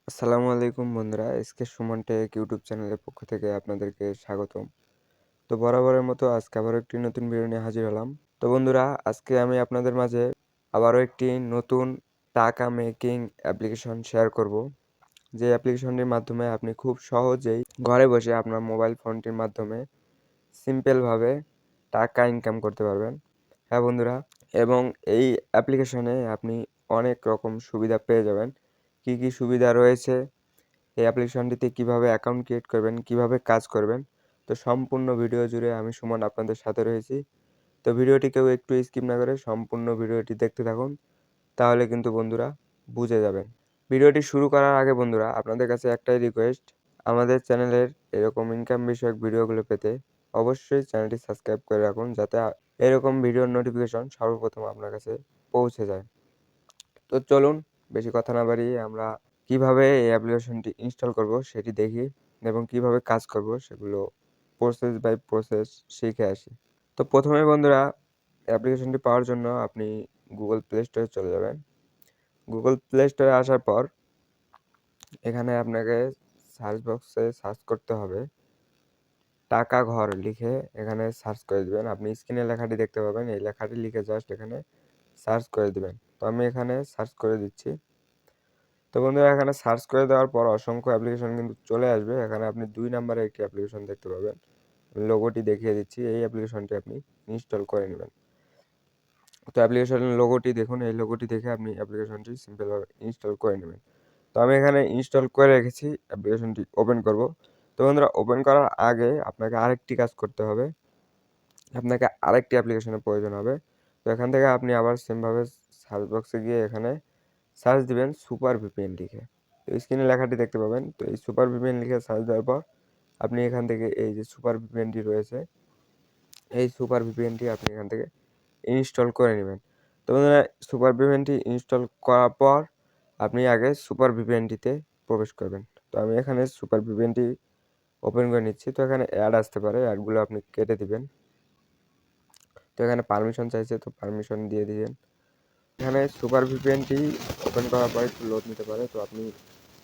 আসসালামু আলাইকুম বন্ধুরা, এসকে সুমন টেক ইউটিউব চ্যানেলের পক্ষ থেকে আপনাদেরকে স্বাগতম। তো বরাবরের মতো আজকে আবারও একটি নতুন ভিডিও নিয়ে হাজির হলাম। তো বন্ধুরা, আজকে আমি আপনাদের মাঝে আবারও একটি নতুন টাকা মেকিং অ্যাপ্লিকেশন শেয়ার করব, যে অ্যাপ্লিকেশনটির মাধ্যমে আপনি খুব সহজেই ঘরে বসে আপনার মোবাইল ফোনটির মাধ্যমে সিম্পলভাবে টাকা ইনকাম করতে পারবেন। হ্যাঁ বন্ধুরা, এবং এই অ্যাপ্লিকেশনে আপনি অনেক রকম সুবিধা পেয়ে যাবেন। কি কি সুবিধা রয়েছে এই অ্যাপ্লিকেশনটিতে, কিভাবে অ্যাকাউন্ট ক্রিয়েট করবেন, কিভাবে কাজ করবেন, তো সম্পূর্ণ ভিডিও জুড়ে আমি সুমন আপনাদের সাথে রয়েছি। তো ভিডিওটি কেউ একটু স্কিপ না করে সম্পূর্ণ ভিডিওটি দেখতে থাকুন, তাহলে কিন্তু বন্ধুরা বুঝে যাবেন। ভিডিওটি শুরু করার আগে বন্ধুরা, আপনাদের কাছে একটাই রিকোয়েস্ট, আমাদের চ্যানেলের এরকম ইনকাম বিষয়ক ভিডিওগুলো পেতে অবশ্যই চ্যানেলটি সাবস্ক্রাইব করে রাখুন, যাতে এরকম ভিডিওর নোটিফিকেশন সর্বপ্রথম আপনার কাছে পৌঁছে যায়। তো চলুন, বেশি কথা না বাড়িয়ে আমরা কিভাবে এই অ্যাপ্লিকেশনটি ইনস্টল করব সেটি দেখি, এবং কিভাবে কাজ করব সেগুলো প্রসেস বাই প্রসেস শিখে আসি। তো প্রথমে বন্ধুরা, অ্যাপ্লিকেশনটি পাওয়ার জন্য আপনি গুগল প্লে স্টোরে চলে যাবেন। গুগল প্লে স্টোরে আসার পর এখানে আপনাকে সার্চ বক্সে সার্চ করতে হবে টাকা ঘর লিখে, এখানে সার্চ করে দিবেন। আপনি স্ক্রিনে লেখাটি দেখতে পাবেন, এই লেখাটি লিখে জাস্ট এখানে সার্চ করে দিবেন। তো আমি এখানে সার্চ করে দিচ্ছি। তো বন্ধুরা, এখানে সার্চ করে দেওয়ার পর অসংখ্য অ্যাপ্লিকেশন কিন্তু চলে আসবে। এখানে আপনি 2 নম্বরে একটি অ্যাপ্লিকেশন দেখতে পাবেন, লোগোটি দেখিয়ে দিচ্ছি। এই অ্যাপ্লিকেশনটি আপনি ইনস্টল করে নেবেন। তো অ্যাপ্লিকেশনের লোগোটি দেখুন, এই লোগোটি দেখে আপনি অ্যাপ্লিকেশনটি সিম্পলভাবে ইনস্টল করে নেবেন। তো আমি এখানে ইনস্টল করে রেখেছি, অ্যাপ্লিকেশনটি ওপেন করব। তো বন্ধুরা, ওপেন করার আগে আপনাকে আরেকটি কাজ করতে হবে, আপনাকে আরেকটি অ্যাপ্লিকেশনের প্রয়োজন হবে। তো এখান থেকে আপনি আবার সেমভাবে সার্চ বক্সে গিয়ে এখানে সার্চ দিবেন সুপার ভিপিএন লিখে। তো স্ক্রিনে লেখাটি দেখতে পাবেন। তো এই সুপার ভিপিএন লিখে সার্চ দেওয়ার পর আপনি এখান থেকে এই যে সুপার ভিপিএনটি রয়েছে, এই সুপার ভিপিএনটি আপনি এখান থেকে ইনস্টল করে নেবেন। তো বন্ধুরা, সুপার ভিপিএনটি ইনস্টল করার পর আপনি আগে সুপার ভিপিএনটিতে প্রবেশ করবেন। তো আমি এখানে সুপার ভিপিএনটি ওপেন করে নিচ্ছি। তো এখানে অ্যাড আসতে পারে, অ্যাডগুলো আপনি কেটে দিবেন। তো এখানে পারমিশন চাইছে, তো পারমিশন দিয়ে দিবেন। এখানে সুপার ভিপিএনটি ওপেন করার পর একটু লোড নিতে পারে, তো আপনি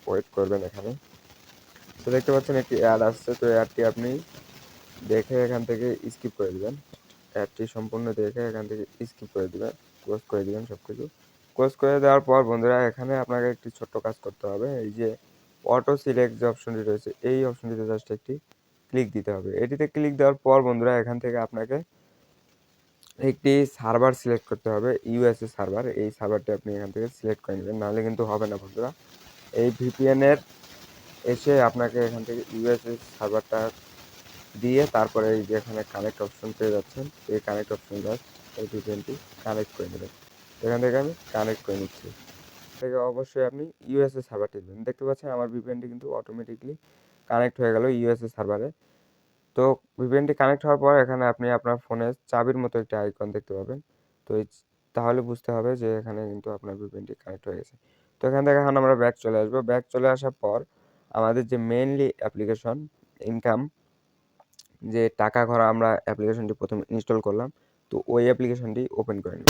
ওয়েট করবেন এখানে। তো দেখতে পাচ্ছেন একটি অ্যাড আসছে, তো অ্যাডটি আপনি দেখে এখান থেকে স্কিপ করে দিবেন। অ্যাডটি সম্পূর্ণ দেখে এখান থেকে স্কিপ করে দিবেন, ক্লোজ করে দিবেন সব কিছু। ক্লোজ করে দেওয়ার পর বন্ধুরা, এখানে আপনাকে একটি ছোট্ট কাজ করতে হবে। এই যে অটো সিলেক্ট যে অপশনটি রয়েছে, এই অপশনটিতে জাস্ট একটি ক্লিক দিতে হবে। এটিতে ক্লিক দেওয়ার পর বন্ধুরা, এখান থেকে আপনাকে একটি সার্ভার সিলেক্ট করতে হবে, ইউএসএ সার্ভার। এই সার্ভারটি আপনি এখান থেকে সিলেক্ট করে নেবেন, নাহলে কিন্তু হবে না বন্ধুরা। এই ভিপিএনের এসে আপনাকে এখান থেকে ইউএসএ সার্ভারটা দিয়ে তারপরে এই যে এখানে কানেক্ট অপশন পেয়ে যাচ্ছেন, এই কানেক্ট অপশন জাস্ট এই ভিপিএনটি কানেক্ট করে নেবেন। এখান থেকে আমি কানেক্ট করে নিচ্ছি। থেকে অবশ্যই আপনি ইউএসএ সার্ভারটি দেবেন। দেখতে পাচ্ছেন আমার ভিপিএনটি কিন্তু অটোমেটিকলি কানেক্ট হয়ে গেল ইউএসএ সার্ভারে। তো ভিপিএনটি কানেক্ট হওয়ার পর এখানে আপনি আপনার ফোনে চাবির মতো একটা আইকন দেখতে পাবেন। তো তাহলে বুঝতে হবে যে এখানে কিন্তু আপনার ভিপিএনটি কানেক্ট হয়ে গেছে। তো এখান থেকে এখন আমরা ব্যাক চলে আসবো। ব্যাক চলে আসার পর আমাদের যে মেইনলি অ্যাপ্লিকেশন ইনকাম, যে টাকা ঘরা আমরা অ্যাপ্লিকেশনটি প্রথমে ইনস্টল করলাম, তো ওই অ্যাপ্লিকেশনটি ওপেন করে নেব।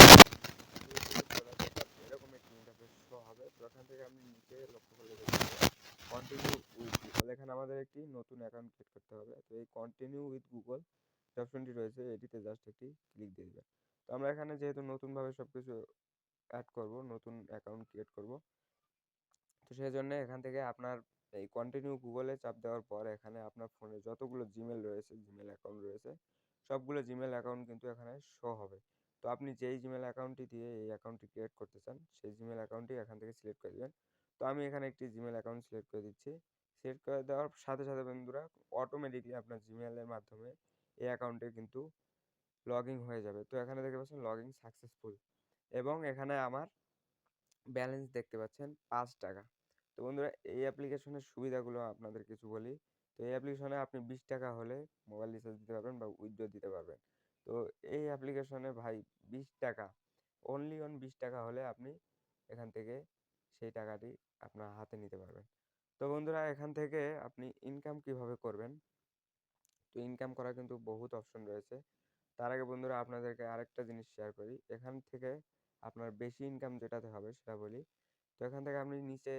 এরকম একটি ইন্টারফেস শো হবে। তো এখান থেকে আপনি নিচে লক্ষ্য করলে দেখতে পাবেন কন্টিনিউ উইথ গুগল। এখানে আমাদের একটি নতুন অ্যাকাউন্ট ক্রিয়েট করতে হবে। তো এই কন্টিনিউ উইথ গুগল যে অপশনটি রয়েছে, এটিতে জাস্ট একটি ক্লিক দিয়ে দেবেন। তো আমরা এখানে যেহেতু নতুনভাবে সব কিছু অ্যাড করব, নতুন অ্যাকাউন্ট ক্রিয়েট করব, তো সেই জন্য এখান থেকে আপনার এই কন্টিনিউ গুগলে চাপ দেওয়ার পর এখানে আপনার ফোনে যতগুলো জিমেল রয়েছে, জিমেল অ্যাকাউন্ট রয়েছে, সবগুলো জিমেল অ্যাকাউন্ট কিন্তু এখানে শো হবে। তো আপনি যেই জিমেল অ্যাকাউন্টটি দিয়ে এই অ্যাকাউন্টটি ক্রিয়েট করতে চান, সেই জিমেল অ্যাকাউন্টটি এখান থেকে সিলেক্ট করে দেবেন। তো আমি এখানে একটি জিমেল অ্যাকাউন্ট সিলেক্ট করে দিচ্ছি। সিলেক্ট করে দেওয়ার সাথে সাথে বন্ধুরা, অটোমেটিকলি আপনার জিমেলের মাধ্যমে এই অ্যাকাউন্টে কিন্তু লগ ইন হয়ে যাবে। তো এখানে দেখতে পাচ্ছেন লগ ইন সাকসেসফুল, এবং এখানে আমার ব্যালেন্স দেখতে পাচ্ছেন 5 টাকা। তো বন্ধুরা, এই অ্যাপ্লিকেশনের সুবিধাগুলো আপনাদের কিছু বলি। তো এই অ্যাপ্লিকেশনে আপনি 20 টাকা হলে মোবাইল রিচার্জ দিতে পারবেন বা উইথড্র দিতে পারবেন। তো এই অ্যাপ্লিকেশনে ভাই 20 টাকা, অনলি অন 20 টাকা হলে আপনি এখান থেকে সেই টাকাটি আপনার হাতে নিতে পারবেন। তো বন্ধুরা, এখান থেকে আপনি ইনকাম কিভাবে করবেন, তো ইনকাম করার কিন্তু বহুত অপশন রয়েছে। তার আগে বন্ধুরা, আপনাদেরকে আরেকটা জিনিস শেয়ার করি। এখান থেকে আপনার বেশি ইনকাম যেটাতে হবে সেটা বলি। তো এখান থেকে আপনি নিচে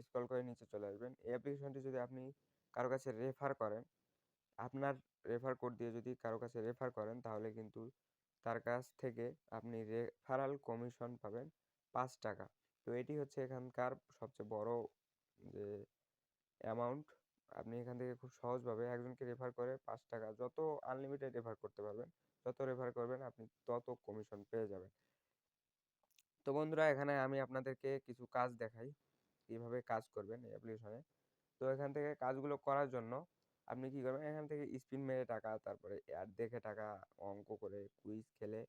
স্ক্রল করে নিচে চলে আসবেন। এই অ্যাপ্লিকেশনটি যদি আপনি কারো কাছে রেফার করেন, আপনার রেফার কোড দিয়ে যদি কারো কাছে রেফার করেন, তাহলে কিন্তু তার কাছ থেকে আপনি রেফারাল কমিশন পাবেন 5 টাকা। তো এটি হচ্ছে এখানকার সবচেয়ে বড় যে অ্যামাউন্ট। আপনি এখান থেকে খুব সহজভাবে একজনকে রেফার করে 5 টাকা, যত আনলিমিটেড রেফার করতে পারবেন, যত রেফার করবেন আপনি তত কমিশন পেয়ে যাবেন। তো বন্ধুরা, এখানে আমি আপনাদেরকে কিছু কাজ দেখাই কিভাবে কাজ করবেন এই অ্যাপ্লিকেশনে। তো এখান থেকে কাজগুলো করার জন্য আপনি কি করবেন, এখান থেকে স্পিন মেরে টাকা, তারপরে অ্যাড দেখে টাকা, অঙ্ক করে, কুইজ খেলে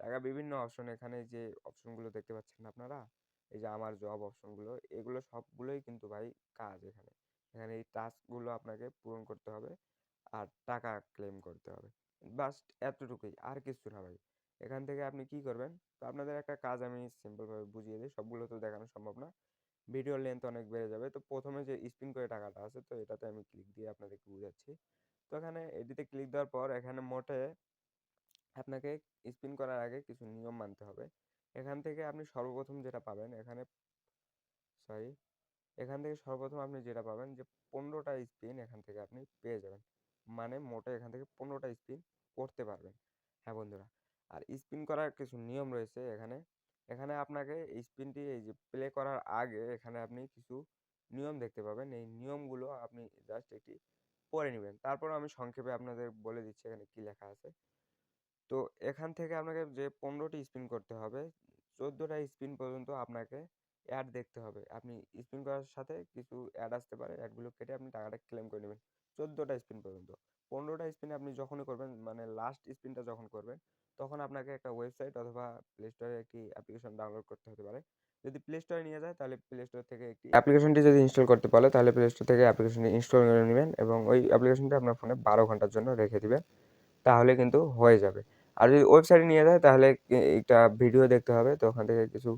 টাকা, বিভিন্ন অপশন, এখানে যে অপশনগুলো দেখতে পাচ্ছেন আপনারা, এই যে আমার জব অপশনগুলো, এগুলো সবগুলোই কিন্তু ভাই কাজ। এখানে এখানে এই টাস্কগুলো আপনাকে পূরণ করতে হবে আর টাকা ক্লেম করতে হবে, বাস এতটুকুই, আর কিছু না ভাই। এখান থেকে আপনি কি করবেন, তো আপনাদের একটা কাজ আমি সিম্পলভাবে বুঝিয়ে দিই, সবগুলো তো দেখানো সম্ভব না, ভিডিও লেন্থ অনেক বেড়ে যাবে। তো প্রথমে যে স্পিন করে টাকাটা আছে, তো এটাতে আমি ক্লিক দিয়ে আপনাদেরকে বুঝাচ্ছি। তো এখানে এটিতে ক্লিক দেওয়ার পর এখানে মোটে আপনাকে স্পিন করার আগে কিছু নিয়ম মানতে হবে। এখান থেকে আপনি সর্বপ্রথম যেটা পাবেন, সরি এখান থেকে সর্বপ্রথম আপনি যেটা পাবেন যে 15টা স্পিন এখান থেকে আপনি পেয়ে যাবেন, মানে মোটে এখান থেকে 15টা স্পিন করতে পারবেন। হ্যাঁ বন্ধুরা, আর স্পিন করার কিছু নিয়ম রয়েছে এখানে। এখানে আপনাকে এই স্পিনটি, এই যে প্লে করার আগে এখানে আপনি কিছু নিয়ম দেখতে পাবেন, এই নিয়মগুলো আপনি জাস্ট এটি পড়ে নেবেন। তারপর আমি সংক্ষেপে আপনাদের বলে দিচ্ছি এখানে কি লেখা আছে। তো এখান থেকে আপনাকে যে 15টি স্পিন করতে হবে, 14টা স্পিন পর্যন্ত আপনাকে অ্যাড দেখতে হবে। আপনি স্পিন করার সাথে কিছু অ্যাড আসতে পারে, অ্যাডগুলো কেটে আপনি টাকাটা ক্লেম করে নেবেন 14টা স্পিন পর্যন্ত। 15টা স্পিন আপনি যখনই করবেন, মানে লাস্ট স্পিনটা যখন করবেন, তখন আপনাকে একটা ওয়েবসাইট অথবা প্লে স্টোরে একটি অ্যাপ্লিকেশন ডাউনলোড করতে হতে পারে। যদি প্লে স্টোরে নিয়ে যায়, তাহলে প্লে স্টোর থেকে একটি অ্যাপ্লিকেশনটি যদি ইনস্টল করতে পারে, তাহলে প্লে স্টোর থেকে অ্যাপ্লিকেশনটি ইনস্টল করে নেবেন এবং ওই অ্যাপ্লিকেশনটি আপনার ফোনে 12 ঘন্টার জন্য রেখে দিবেন, তাহলে কিন্তু হয়ে যাবে। আর যদি ওয়েবসাইটে নিয়ে যায়, তাহলে একটা ভিডিও দেখতে হবে, তো ওখান থেকে কিছু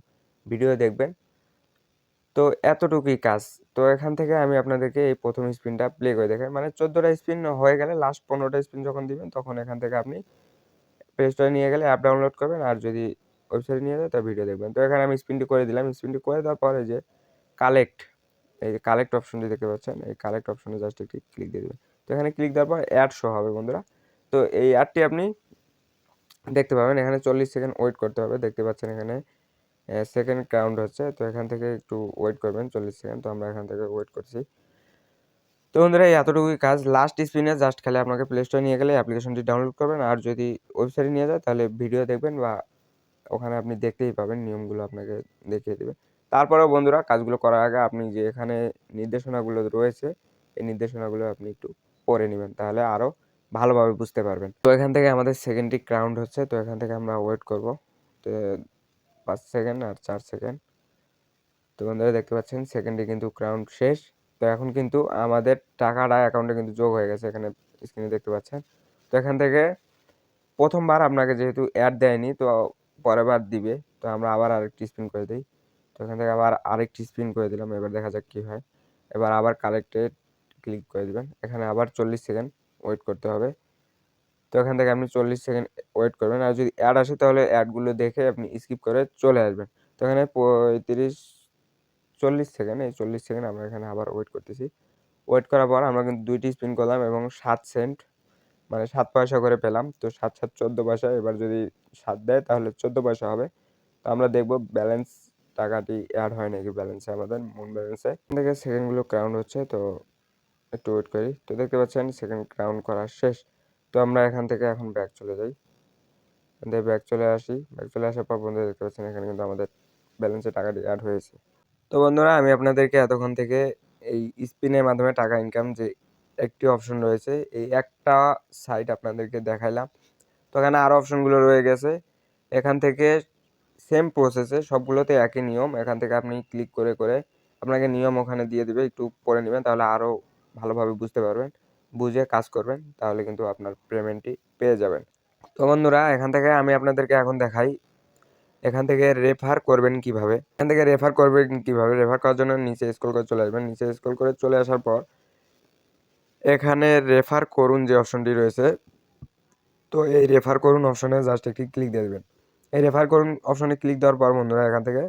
ভিডিও দেখবেন। তো এতটুকুই কাজ। তো এখান থেকে আমি আপনাদেরকে এই প্রথম স্পিনটা প্লে করে দেখাই, মানে 14টা স্পিন হয়ে গেলে লাস্ট 15টা স্পিন যখন দিবেন, তখন এখান থেকে আপনি প্লে স্টোরে নিয়ে গেলে অ্যাপ ডাউনলোড করবেন, আর যদি ওয়েবসাইটে নিয়ে যায়, তা ভিডিও দেখবেন। তো এখানে আমি স্পিনটি করে দিলাম। স্পিনটি করে দেওয়ার পরে যে কালেক্ট, এই যে কালেক্ট অপশনটি দেখতে পাচ্ছেন, এই কালেক্ট অপশনে জাস্ট একটি ক্লিক দিয়ে দেবেন। তো এখানে ক্লিক দেওয়ার পর অ্যাড শো হবে বন্ধুরা। তো এই অ্যাডটি আপনি দেখতে পাবেন, এখানে 40 সেকেন্ড ওয়েট করতে হবে। দেখতে পাচ্ছেন এখানে সেকেন্ড কাউন্ট হচ্ছে, তো এখান থেকে একটু ওয়েট করবেন 40 সেকেন্ড। তো আমরা এখান থেকে ওয়েট করছি। তো বন্ধুরা, এই এতটুকুই কাজ। লাস্ট স্পিনে জাস্ট খালি আপনাকে প্লে স্টোরে নিয়ে গেলে অ্যাপ্লিকেশনটি ডাউনলোড করবেন, আর যদি ওয়েবসাইটে নিয়ে যায়, তাহলে ভিডিও দেখবেন, বা ওখানে আপনি দেখতেই পাবেন, নিয়মগুলো আপনাকে দেখিয়ে দেবে। তারপরেও বন্ধুরা, কাজগুলো করার আগে আপনি যে এখানে নির্দেশনাগুলো রয়েছে, এই নির্দেশনাগুলো আপনি একটু পড়ে নেবেন, তাহলে আরও ভালোভাবে বুঝতে পারবেন। তো এখান থেকে আমাদের সেকেন্ডটি কাউন্ট হচ্ছে, তো এখান থেকে আমরা ওয়েট করব। তো 5 সেকেন্ড আর 4 সেকেন্ড। তো বন্ধুরা, দেখতে পাচ্ছেন সেকেন্ডে কিন্তু কাউন্ট শেষ। তো এখন কিন্তু আমাদের টাকাটা অ্যাকাউন্টে কিন্তু যোগ হয়ে গেছে, এখানে স্ক্রিনে দেখতে পাচ্ছেন। তো এখান থেকে প্রথমবার আপনাকে যেহেতু অ্যাড দেয়নি, তো পরের বার দিবে। তো আমরা আবার আরেকটি স্পিন করে দিই। তো এখান থেকে আবার আরেকটি স্পিন করে দিলাম, এবার দেখা যাক কী হয়। এবার আবার কালেক্টেড ক্লিক করে দিবেন, এখানে আবার 40 সেকেন্ড ওয়েট করতে হবে। তো এখান থেকে আপনি 40 সেকেন্ড ওয়েট করবেন, আর যদি অ্যাড আসে, তাহলে অ্যাডগুলো দেখে আপনি স্কিপ করে চলে আসবেন। তো এখানে 40 সেকেন্ড, এই 40 সেকেন্ড আমরা এখানে আবার ওয়েট করতেছি। ওয়েট করার পর আমরা কিন্তু 2টি স্পিন করলাম এবং 7 সেন্ট, মানে 7 পয়সা করে পেলাম। তো 7 7 14 পয়সা। এবার যদি 7 দেয়, তাহলে 14 পয়সা হবে। তো আমরা দেখব ব্যালেন্স, টাকাটি অ্যাড হয় নাকি ব্যালেন্সে, আমাদের মূল ব্যালেন্সে। এখান থেকে সেকেন্ডগুলো কাউন্ট হচ্ছে, তো একটু ওয়েট করি। তো দেখতে পাচ্ছেন সেকেন্ড কাউন্ট করা শেষ। তো আমরা এখান থেকে এখন ব্যাক চলে যাই। এখান থেকে ব্যাক চলে আসি। ব্যাক চলে আসার পর বন্ধুরা, দেখতে পাচ্ছেন এখানে কিন্তু আমাদের ব্যালেন্সে টাকাটি অ্যাড হয়েছে। তো বন্ধুরা, আমি আপনাদেরকে এতক্ষণ থেকে এই স্পিনের মাধ্যমে টাকা ইনকাম যে একটি অপশন রয়েছে, এই একটা সাইট আপনাদেরকে দেখাইলাম। তো এখানে আরও অপশনগুলো রয়ে গেছে। এখান থেকে সেম প্রসেসে সবগুলোতে একই নিয়ম। এখান থেকে আপনি ক্লিক করে করে আপনাকে নিয়ম ওখানে দিয়ে দিবে, একটু পড়ে নেবেন, তাহলে আরও ভালোভাবে বুঝতে পারবেন, বুঝে কাজ করবেন, তাহলে কিন্তু আপনার পেমেন্টটি পেয়ে যাবেন। তো বন্ধুরা, এখান থেকে আমি আপনাদেরকে এখন দেখাই এখান থেকে রেফার করবেন কিভাবে। রেফার করার জন্য নিচে স্ক্রল করে চলে আসবেন। নিচে স্ক্রল করে চলে আসার পর এখানে রেফার করুন যে অপশনটি রয়েছে, তো এই রেফার করুন অপশনে জাস্ট একটি ক্লিক দিয়ে দেবেন। এই রেফার করুন অপশনে ক্লিক দেওয়ার পর বন্ধুরা, এখান থেকে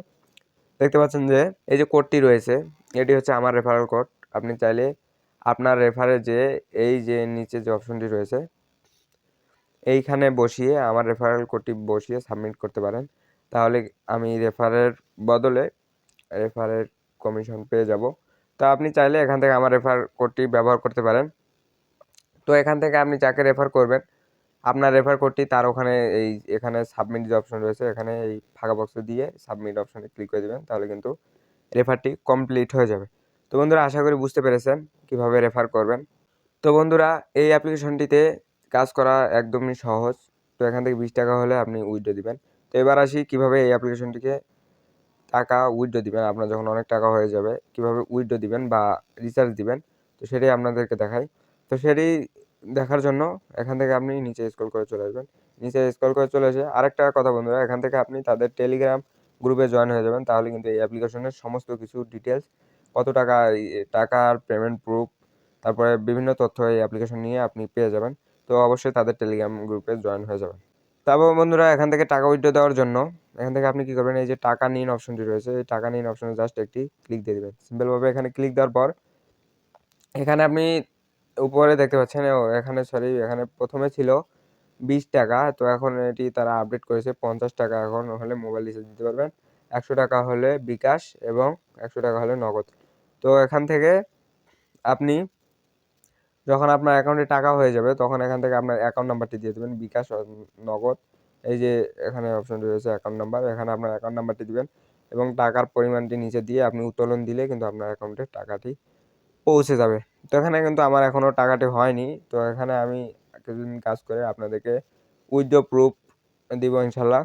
দেখতে পাচ্ছেন যে এই যে কোডটি রয়েছে, এটি হচ্ছে আমার রেফারেল কোড। আপনি চাইলে আপনার রেফারে যে এই যে নিচে যে অপশনটি রয়েছে এইখানে বসিয়ে আমার রেফারেল কোডটি বসিয়ে সাবমিট করতে পারেন। তাহলে আমি বদলে রেফারের কমিশন পেয়ে যাব। তো আপনি চাইলে এখান থেকে আমার রেফার কোডটি ব্যবহার করতে পারেন। তো এখান থেকে আপনি যাকে রেফার করবেন আপনার রেফার কোডটি তার ওখানে এখানে সাবমিট যে অপশন রয়েছে এখানে এই ফাঁকা বক্সে দিয়ে সাবমিট অপশনে ক্লিক করে দেবেন, তাহলে কিন্তু রেফারটি কমপ্লিট হয়ে যাবে। তো বন্ধুরা, আশা করি বুঝতে পেরেছেন কিভাবে রেফার করবেন। তো বন্ধুরা, এই অ্যাপ্লিকেশনটিতে কাজ করা একদমই সহজ। তো এখান থেকে 20 টাকা হলে আপনি উইথড্র দিবেন। তো এবার আসি কিভাবে এই অ্যাপ্লিকেশনটিকে টাকা উইথড্র দিবেন। আপনার যখন অনেক টাকা হয়ে যাবে কিভাবে উইথড্র দিবেন বা রিচার্জ দিবেন, তো সেটাই আপনাদেরকে দেখাই। তো সেটি দেখার জন্য এখান থেকে আপনি নিচে স্ক্রল করে চলে আসবেন। নিচে স্ক্রল করে চলে এসে আরেকটা কথা বন্ধুরা, এখান থেকে আপনি তাদের টেলিগ্রাম গ্রুপে জয়েন হয়ে যাবেন। তাহলে কিন্তু এই অ্যাপ্লিকেশনের সমস্ত কিছু ডিটেলস, কত টাকা, টাকার পেমেন্ট প্রুফ, তারপরে বিভিন্ন তথ্য এই অ্যাপ্লিকেশন নিয়ে আপনি পেয়ে যাবেন। তো অবশ্যই তাদের টেলিগ্রাম গ্রুপে জয়েন হয়ে যাবেন। তারপর বন্ধুরা, এখান থেকে টাকা উইথড্র দেওয়ার জন্য এখান থেকে আপনি কি করবেন, এই যে টাকা নিন অপশনটি রয়েছে এই টাকা নিন অপশনে জাস্ট একটি ক্লিক দিয়ে দেবেন। সিম্পলভাবে এখানে ক্লিক দেওয়ার পর এখানে আপনি উপরে দেখতে পাচ্ছেন এখানে প্রথমে ছিল 20 টাকা, তো এখন এটি তারা আপডেট করেছে 50 টাকা এখন হলে মোবাইল রিচার্জ দিতে পারবেন, 100 টাকা হলে বিকাশ এবং 100 টাকা হলে নগদ। তো এখান থেকে আপনি যখন আপনার অ্যাকাউন্টে টাকা হয়ে যাবে তখন এখান থেকে আপনার অ্যাকাউন্ট নাম্বারটি দিয়ে দেবেন, বিকাশ নগদ। এই যে এখানে অপশনটি রয়েছে অ্যাকাউন্ট নাম্বার, এখানে আপনার অ্যাকাউন্ট নাম্বারটি দিবেন এবং টাকার পরিমাণটি নিচে দিয়ে আপনি উত্তোলন দিলে কিন্তু আপনার অ্যাকাউন্টে টাকাটি পৌঁছে যাবে। তো এখানে কিন্তু আমার এখনও টাকাটি হয়নি। তো এখানে আমি কিছুদিন কাজ করে আপনাদেরকে উইথড্র প্রুফ দিব ইনশাল্লাহ।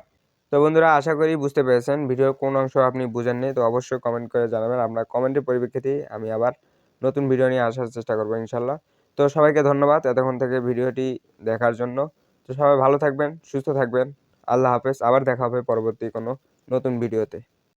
তো বন্ধুরা, আশা করি বুঝতে পেরেছেন। ভিডিওর কোন অংশ আপনি বুঝেননি তো অবশ্যই কমেন্ট করে জানাবেন। আপনার কমেন্টের পরিপ্রেক্ষিতেই আমি আবার নতুন ভিডিও নিয়ে আসার চেষ্টা করবো ইনশাল্লাহ। তো সবাইকে ধন্যবাদ এতক্ষণ থেকে ভিডিওটি দেখার জন্য। তো সবাই ভালো থাকবেন, সুস্থ থাকবেন। আল্লাহ হাফেজ। আবার দেখা হবে পরবর্তী কোনো নতুন ভিডিওতে।